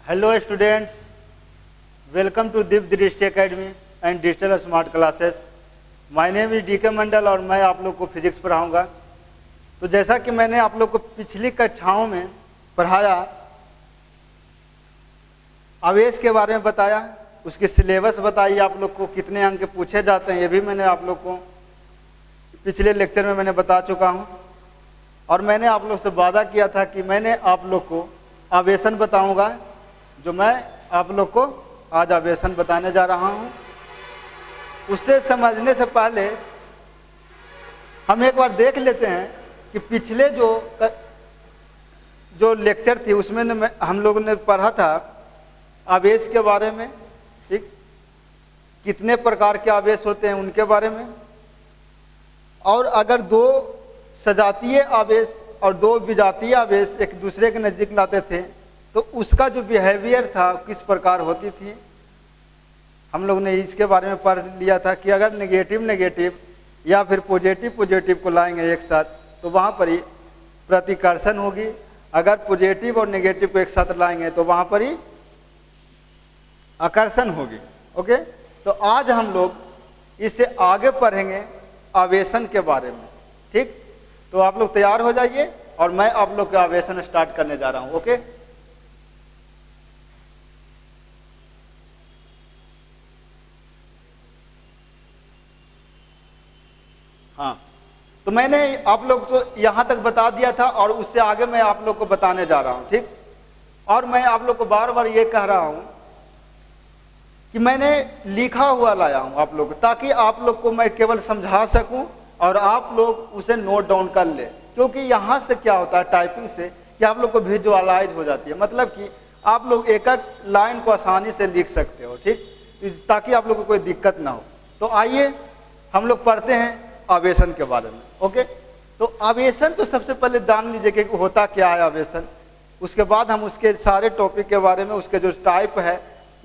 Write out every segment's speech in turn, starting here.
Hello students, welcome to Div Drishti Academy and Digital Smart Classes. My name is DK मंडल और मैं आप लोग को फिजिक्स पढ़ाऊंगा। तो जैसा कि मैंने आप लोग को पिछली कक्षाओं में पढ़ाया, आवेश के बारे में बताया, उसके सिलेबस बताई, आप लोग को कितने अंक पूछे जाते हैं ये भी मैंने आप लोग को पिछले लेक्चर में मैंने बता चुका हूं। और मैंने आप लोग से वादा किया था कि मैंने आप लोग को आवेशन बताऊंगा, जो मैं आप लोग को आज आवेशन बताने जा रहा हूं। उससे समझने से पहले हम एक बार देख लेते हैं कि पिछले जो लेक्चर थी उसमें हम लोगों ने पढ़ा था आवेश के बारे में, ठीक, कितने प्रकार के आवेश होते हैं उनके बारे में, और अगर दो सजातीय आवेश और दो विजातीय आवेश एक दूसरे के नज़दीक लाते थे तो उसका जो बिहेवियर था किस प्रकार होती थी, हम लोग ने इसके बारे में पढ़ लिया था कि अगर नेगेटिव नेगेटिव या फिर पॉजिटिव पॉजिटिव को लाएंगे एक साथ तो वहाँ पर ही प्रतिकर्षण होगी, अगर पॉजिटिव और नेगेटिव को एक साथ लाएंगे तो वहाँ पर ही आकर्षण होगी। ओके, तो आज हम लोग इससे आगे पढ़ेंगे आवेशन के बारे में, ठीक। तो आप लोग तैयार हो जाइए और मैं आप लोग का आवेशन स्टार्ट करने जा रहा हूँ। ओके, हाँ, तो मैंने आप लोग को यहाँ तक बता दिया था और उससे आगे मैं आप लोग को बताने जा रहा हूँ, ठीक। और मैं आप लोग को बार बार ये कह रहा हूँ कि मैंने लिखा हुआ लाया हूँ आप लोग को, ताकि आप लोग को मैं केवल समझा सकूँ और आप लोग उसे नोट डाउन कर ले। क्योंकि यहाँ से क्या होता है टाइपिंग से कि आप लोग को विजुअलाइज हो जाती है, मतलब कि आप लोग एक एक लाइन को आसानी से लिख सकते हो, ठीक, ताकि आप लोग को कोई दिक्कत ना हो। तो आइए हम लोग पढ़ते हैं आवेशन के बारे में। ओके, तो आवेशन तो सबसे पहले जान लीजिए कि होता क्या है आवेशन, उसके बाद हम उसके सारे टॉपिक के बारे में, उसके जो टाइप है,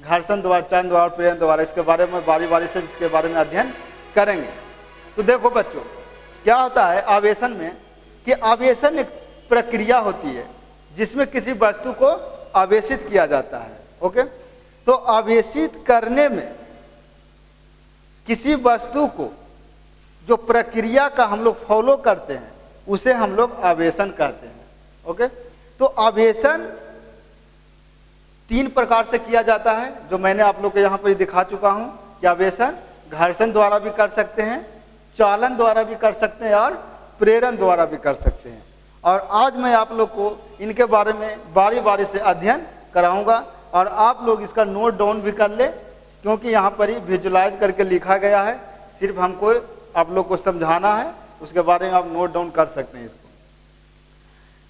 घर्षण द्वारा, चरण द्वारा, प्रेरण द्वारा, इसके बारे में बारी बारी से इसके बारे में अध्ययन करेंगे। तो देखो बच्चों, क्या होता है आवेशन में कि आवेशन एक प्रक्रिया होती है जिसमें किसी वस्तु को आवेशित किया जाता है। ओके, तो आवेशित करने में किसी वस्तु को जो प्रक्रिया का हम लोग फॉलो करते हैं उसे हम लोग आवेशन कहते हैं। ओके, तो आवेशन तीन प्रकार से किया जाता है, जो मैंने आप लोग को यहाँ पर दिखा चुका हूँ कि आवेशन घर्षण द्वारा भी कर सकते हैं, चालन द्वारा भी कर सकते हैं और प्रेरण द्वारा भी कर सकते हैं। और आज मैं आप लोग को इनके बारे में बारी बारी से अध्ययन कराऊंगा और आप लोग इसका नोट डाउन भी कर ले, क्योंकि यहाँ पर ही विजुलाइज करके लिखा गया है, सिर्फ हमको आप लोग को समझाना है, उसके बारे में आप नोट डाउन कर सकते हैं इसको।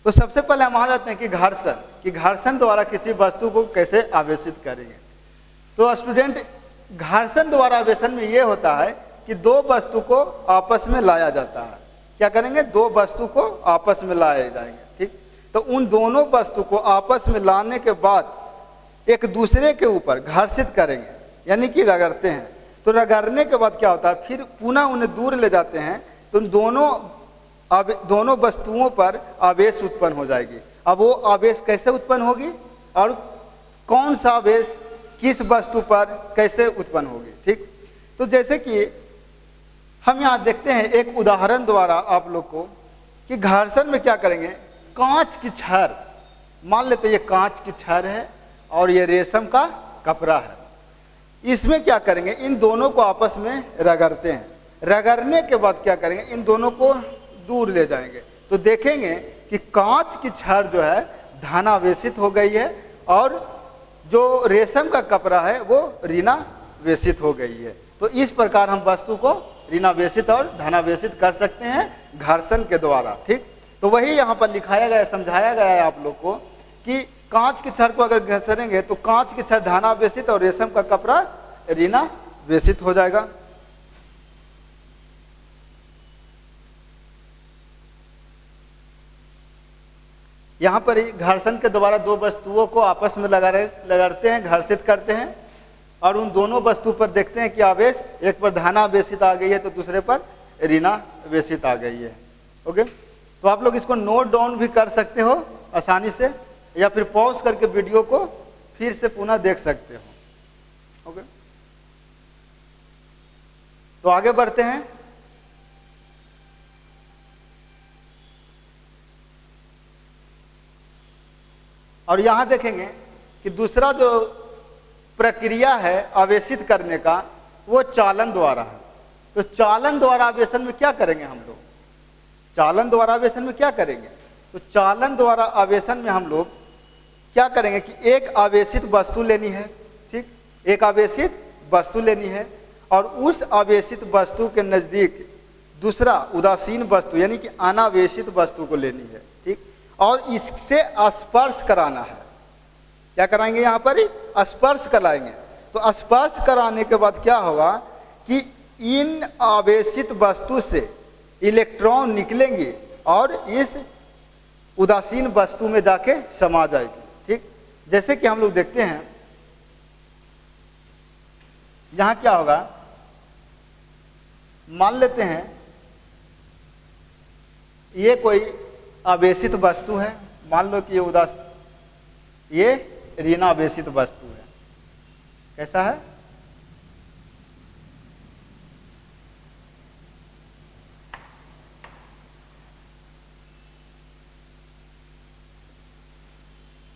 तो सबसे पहले हम आ जाते हैं कि घर्षण द्वारा किसी वस्तु को कैसे आवेशित करेंगे। तो स्टूडेंट, घर्षण द्वारा आवेशन में ये होता है कि दो वस्तु को आपस में लाया जाता है। क्या करेंगे? दो वस्तु को आपस में लाए जाएंगे, ठीक। तो उन दोनों वस्तु को आपस में लाने के बाद एक दूसरे के ऊपर घर्षित करेंगे, यानी कि रगड़ते हैं। तो रगड़ने के बाद क्या होता है, फिर पुनः उन्हें दूर ले जाते हैं, तो दोनों वस्तुओं पर आवेश उत्पन्न हो जाएगी। अब वो आवेश कैसे उत्पन्न होगी और कौन सा आवेश किस वस्तु पर कैसे उत्पन्न होगी, ठीक। तो जैसे कि हम यहाँ देखते हैं एक उदाहरण द्वारा आप लोग को कि घर्षण में क्या करेंगे, कांच की छड़, मान लेते ये कांच की छड़ है और ये रेशम का कपड़ा है, इसमें क्या करेंगे, इन दोनों को आपस में रगड़ते हैं। रगड़ने के बाद क्या करेंगे, इन दोनों को दूर ले जाएंगे, तो देखेंगे कि कांच की छड़ जो है धनावेशित हो गई है और जो रेशम का कपड़ा है वो ऋणावेशित हो गई है। तो इस प्रकार हम वस्तु को ऋणावेशित और धनावेशित कर सकते हैं घर्षण के द्वारा, ठीक। तो वही यहाँ पर लिखाया गया, समझाया गया है आप लोग को कि कांच की छड़ को अगर घर्षणेंगे तो कांच की छड़ धनावेशित और रेशम का कपड़ा ऋणावेशित हो जाएगा। यहाँ पर ही घर्षण के द्वारा दो वस्तुओं को आपस में लगाते हैं, घर्षित करते हैं और उन दोनों वस्तु पर देखते हैं कि आवेश एक पर धनावेशित आ गई है तो दूसरे पर ऋणावेशित आ गई है। ओके, तो आप लोग इसको नोट डाउन भी कर सकते हो आसानी से, या फिर पॉज करके वीडियो को फिर से पुनः देख सकते हो। ओके, तो आगे बढ़ते हैं। और यहां देखेंगे कि दूसरा जो प्रक्रिया है आवेशित करने का, वो चालन द्वारा है। तो चालन द्वारा आवेशन में क्या करेंगे हम लोग? चालन द्वारा आवेशन में क्या करेंगे? तो चालन द्वारा आवेशन में हम लोग क्या करेंगे कि एक आवेशित वस्तु लेनी है, ठीक, एक आवेशित वस्तु लेनी है और उस आवेशित वस्तु के नजदीक दूसरा उदासीन वस्तु यानी कि अनावेशित वस्तु को लेनी है, ठीक, और इससे स्पर्श कराना है। क्या कराएंगे? यहाँ पर ही स्पर्श कराएंगे। तो स्पर्श कराने के बाद क्या होगा कि इन आवेशित वस्तु से इलेक्ट्रॉन निकलेंगे और इस उदासीन वस्तु में जाके समा जाएगी, ठीक। जैसे कि हम लोग देखते हैं यहाँ क्या होगा, मान लेते हैं ये कोई आवेशित वस्तु है, मान लो कि ये ऋण आवेशित वस्तु है। कैसा है?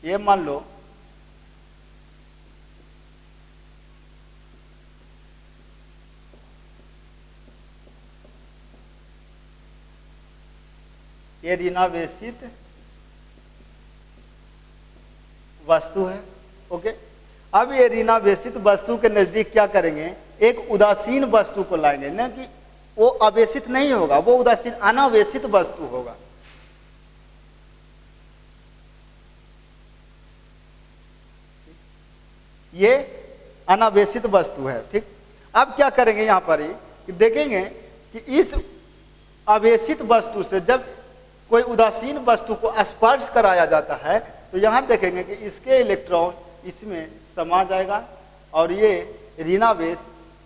ये मान लो ये ऋणावेशित वस्तु है। ओके, अब ये ऋणावेशित वस्तु के नजदीक क्या करेंगे, एक उदासीन वस्तु को लाएंगे, न कि वो आवेशित नहीं होगा, वो उदासीन अनावेशित वस्तु होगा। ये अनावेशित वस्तु है, ठीक। अब क्या करेंगे यहाँ पर ही कि देखेंगे कि इस आवेशित वस्तु से जब कोई उदासीन वस्तु को स्पर्श कराया जाता है तो यहाँ देखेंगे कि इसके इलेक्ट्रॉन इसमें समा जाएगा और ये ऋणावेश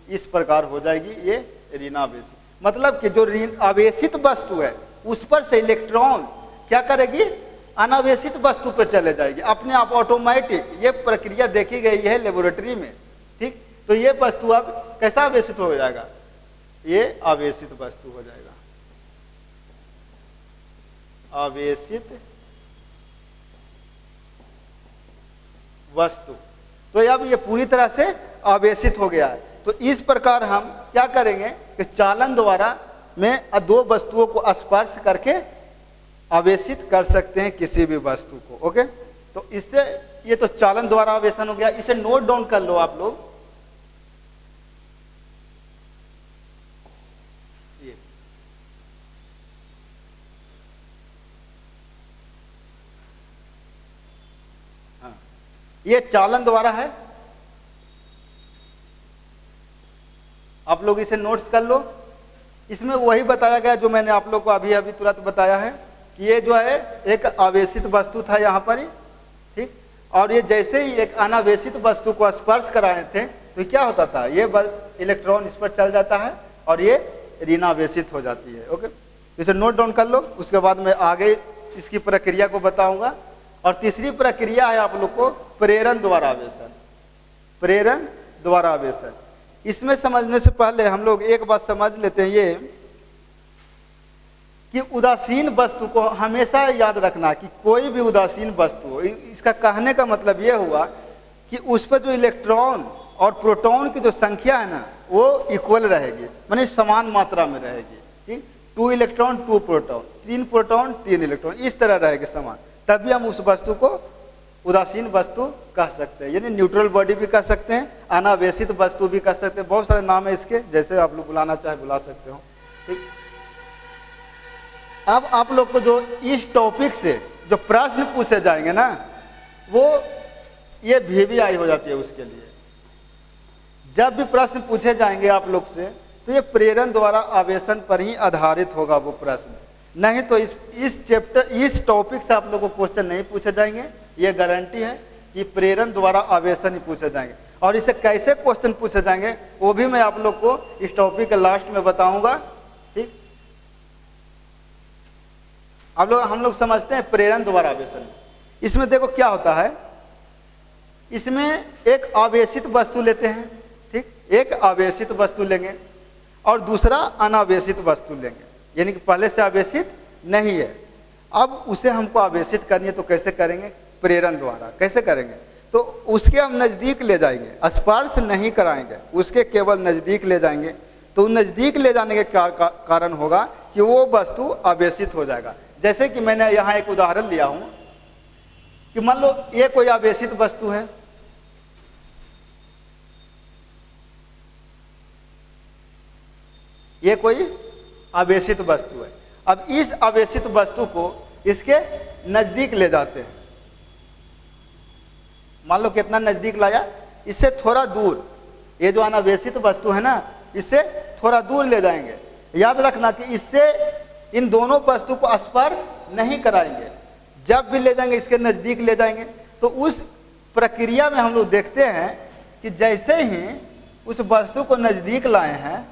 इस प्रकार हो जाएगी, ये ऋणावेश। मतलब कि जो आवेशित वस्तु है उस पर से इलेक्ट्रॉन क्या करेगी, अनावेशित वस्तु पर चले जाएगी अपने आप, ऑटोमेटिक। ये प्रक्रिया देखी गई है लेबोरेटरी में, ठीक। तो ये वस्तु अब कैसा आवेशित हो जाएगा, ये आवेशित वस्तु हो जाएगा, आवेशित वस्तु। तो अब ये पूरी तरह से आवेशित हो गया है। तो इस प्रकार हम क्या करेंगे कि चालन द्वारा में दो वस्तुओं को स्पर्श करके आवेशित कर सकते हैं किसी भी वस्तु को। ओके, तो इससे ये तो चालन द्वारा आवेशन हो गया। इसे नोट डाउन कर लो आप लोग। ये चालन द्वारा है, आप लोग इसे नोट्स कर लो। इसमें वही बताया गया जो मैंने आप लोग को अभी अभी तुरंत बताया है कि ये जो है एक आवेशित वस्तु था यहाँ पर ही, ठीक। और ये जैसे ही एक अनावेशित वस्तु को स्पर्श कराए थे तो क्या होता था, ये इलेक्ट्रॉन इस पर चल जाता है और ये ऋणावेशित हो जाती है। ओके, इसे नोट डाउन कर लो, उसके बाद मैं आगे इसकी प्रक्रिया को बताऊंगा। और तीसरी प्रक्रिया है आप लोग को प्रेरण द्वारा आवेशन। प्रेरण द्वारा आवेशन, इसमें समझने से पहले हम लोग एक बात समझ लेते हैं, ये कि उदासीन वस्तु को हमेशा याद रखना कि कोई भी उदासीन वस्तु हो, इसका कहने का मतलब ये हुआ कि उस पर जो इलेक्ट्रॉन और प्रोटॉन की जो संख्या है ना वो इक्वल रहेगी, माने समान मात्रा में रहेगी, ठीक। 2 इलेक्ट्रॉन 2 प्रोटॉन, 3 प्रोटॉन 3 इलेक्ट्रॉन, इस तरह रहेगी समान, तभी हम उस वस्तु को उदासीन वस्तु कह सकते हैं। यानी न्यूट्रल बॉडी भी कह सकते हैं, अनावेशित वस्तु भी कह सकते हैं, बहुत सारे नाम है इसके, जैसे आप लोग बुलाना चाहे बुला सकते हो, ठीक। अब आप लोग को जो इस टॉपिक से जो प्रश्न पूछे जाएंगे ना, वो ये VVI हो जाती है उसके लिए। जब भी प्रश्न पूछे जाएंगे आप लोग से तो ये प्रेरण द्वारा आवेशन पर ही आधारित होगा वो प्रश्न, नहीं तो इस चैप्टर इस टॉपिक से आप लोग को क्वेश्चन नहीं पूछे जाएंगे। ये गारंटी है कि प्रेरण द्वारा आवेशन ही पूछे जाएंगे। और इसे कैसे क्वेश्चन पूछे जाएंगे वो भी मैं आप लोग को इस टॉपिक के लास्ट में बताऊंगा, ठीक। हम लोग समझते हैं प्रेरण द्वारा आवेशन। इसमें देखो क्या होता है, इसमें एक आवेशित वस्तु लेते हैं, ठीक, एक आवेशित वस्तु लेंगे और दूसरा अनावेशित वस्तु लेंगे, यानी कि पहले से आवेशित नहीं है, अब उसे हमको आवेशित करनी है। तो कैसे करेंगे? प्रेरण द्वारा। कैसे करेंगे? तो उसके हम नज़दीक ले जाएंगे, स्पर्श नहीं कराएंगे, उसके केवल नज़दीक ले जाएंगे। तो नज़दीक ले जाने के क्या कारण होगा कि वो वस्तु आवेशित हो जाएगा। जैसे कि मैंने यहाँ एक उदाहरण लिया हूँ कि मान लो ये कोई आवेशित वस्तु है, ये कोई आवेशित वस्तु है। अब इस आवेशित वस्तु को इसके नज़दीक ले जाते हैं। मान लो कितना नज़दीक लाया, इससे थोड़ा दूर, ये जो अनावेशित वस्तु है ना, इससे थोड़ा दूर ले जाएंगे। याद रखना कि इससे इन दोनों वस्तु को स्पर्श नहीं कराएंगे, जब भी ले जाएंगे इसके नज़दीक ले जाएंगे। तो उस प्रक्रिया में हम लोग देखते हैं कि जैसे ही उस वस्तु को नज़दीक लाए हैं,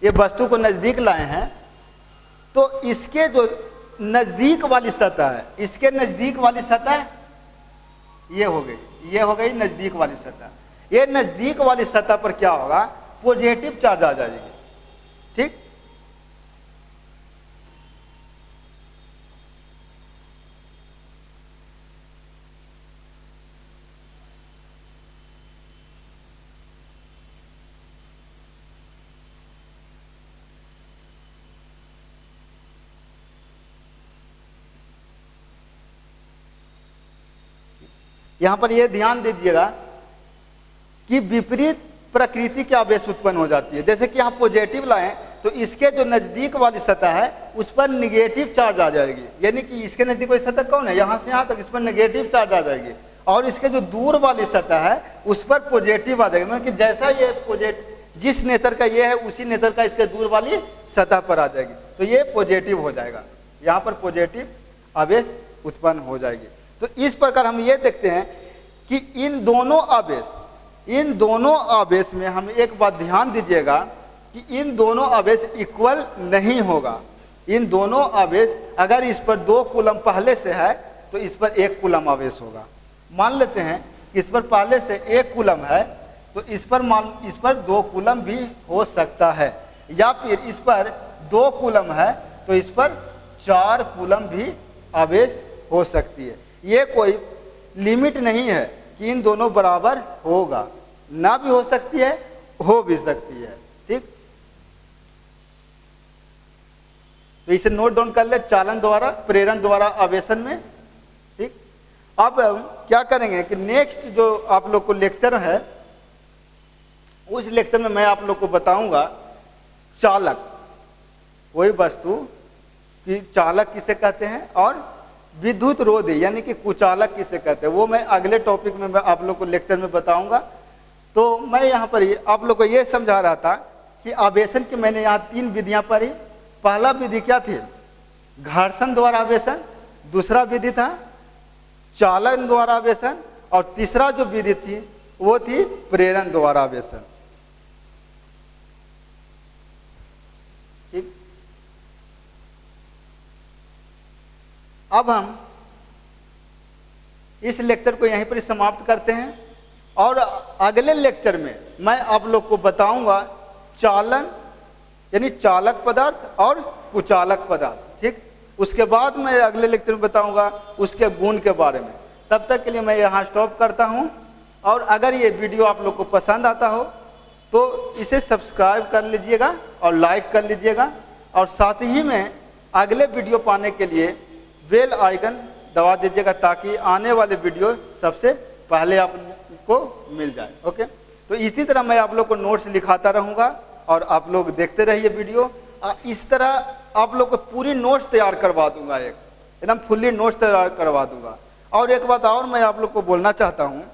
ये वस्तु को नज़दीक लाए हैं, तो इसके जो नज़दीक वाली सतह है, इसके नज़दीक वाली सतह ये हो गई, ये हो गई नज़दीक वाली सतह। ये नज़दीक वाली सतह पर क्या होगा? पॉजिटिव चार्ज आ जाएगी, ठीक। यहां पर यह ध्यान दीजिएगा कि विपरीत प्रकृति की आवेश उत्पन्न हो जाती है। जैसे कि यहाँ पॉजिटिव लाएं तो इसके जो नज़दीक वाली सतह है उस पर निगेटिव चार्ज आ जाएगी, यानी कि इसके नज़दीक वाली सतह कौन है? यहाँ से यहाँ तक, इस पर नेगेटिव चार्ज आ जाएगी। और इसके जो दूर वाली सतह है उस पर पॉजिटिव आ जाएगी, मतलब कि जैसा ये पॉजिटिव जिस नेचर का ये है उसी नेचर का इसके दूर वाली सतह पर आ जाएगी, तो ये पॉजिटिव हो जाएगा, यहाँ पर पॉजिटिव आवेश उत्पन्न हो जाएगी। तो इस प्रकार हम ये देखते हैं कि इन दोनों आवेश में हम एक बात ध्यान दीजिएगा कि इन दोनों आवेश इक्वल नहीं होगा। इन दोनों आवेश, अगर इस पर 2 कूलम पहले से है तो इस पर 1 कूलम आवेश होगा। मान लेते हैं कि इस पर पहले से 1 कूलम है तो इस पर 2 कूलम भी हो सकता है, या फिर इस पर 2 कूलम है तो इस पर 4 कूलम भी आवेश हो सकती है। ये कोई लिमिट नहीं है कि इन दोनों बराबर होगा, ना भी हो सकती है, हो भी सकती है, ठीक। तो इसे नोट डाउन कर ले, चालन द्वारा, प्रेरण द्वारा आवेशन में, ठीक। अब क्या करेंगे कि नेक्स्ट जो आप लोग को लेक्चर है उस लेक्चर में मैं आप लोग को बताऊंगा चालक, कोई वस्तु की चालक किसे कहते हैं और विद्युत रोधी यानी कि कुचालक किसे कहते हैं, वो मैं अगले टॉपिक में मैं आप लोग को लेक्चर में बताऊंगा। तो मैं यहाँ पर आप लोग को ये समझा रहा था कि आवेशन की मैंने यहाँ 3 विधियाँ पढ़ी। पहला विधि क्या थी? घर्षण द्वारा आवेशन, दूसरा विधि था चालन द्वारा आवेशन, और तीसरा जो विधि थी वो थी प्रेरण द्वारा आवेशन, ठीक। अब हम इस लेक्चर को यहीं पर समाप्त करते हैं और अगले लेक्चर में मैं आप लोग को बताऊंगा चालन यानी चालक पदार्थ और कुचालक पदार्थ, ठीक। उसके बाद मैं अगले लेक्चर में बताऊंगा उसके गुण के बारे में। तब तक के लिए मैं यहाँ स्टॉप करता हूँ, और अगर ये वीडियो आप लोग को पसंद आता हो तो इसे सब्सक्राइब कर लीजिएगा और लाइक कर लीजिएगा, और साथ ही में अगले वीडियो पाने के लिए बेल आइकन दबा दीजिएगा ताकि आने वाले वीडियो सबसे पहले आपको मिल जाए। ओके, तो इसी तरह मैं आप लोग को नोट्स लिखाता रहूँगा और आप लोग देखते रहिए वीडियो। इस तरह आप लोग को पूरी नोट्स तैयार करवा दूंगा, एकदम फुल्ली नोट्स तैयार करवा दूंगा। और एक बात और मैं आप लोग को बोलना चाहता हूँ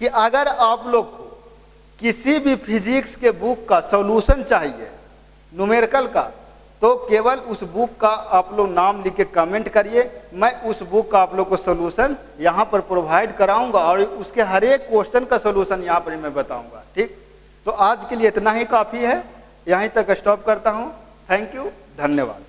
कि अगर आप लोग को किसी भी फिजिक्स के बुक का सॉल्यूशन चाहिए न्यूमेरिकल का, तो केवल उस बुक का आप लोग नाम लिख के कमेंट करिए, मैं उस बुक का आप लोग को सॉल्यूशन यहाँ पर प्रोवाइड कराऊंगा और उसके हर एक क्वेश्चन का सॉल्यूशन यहाँ पर मैं बताऊंगा, ठीक। तो आज के लिए इतना ही काफ़ी है, यहीं तक स्टॉप करता हूँ। थैंक यू, धन्यवाद।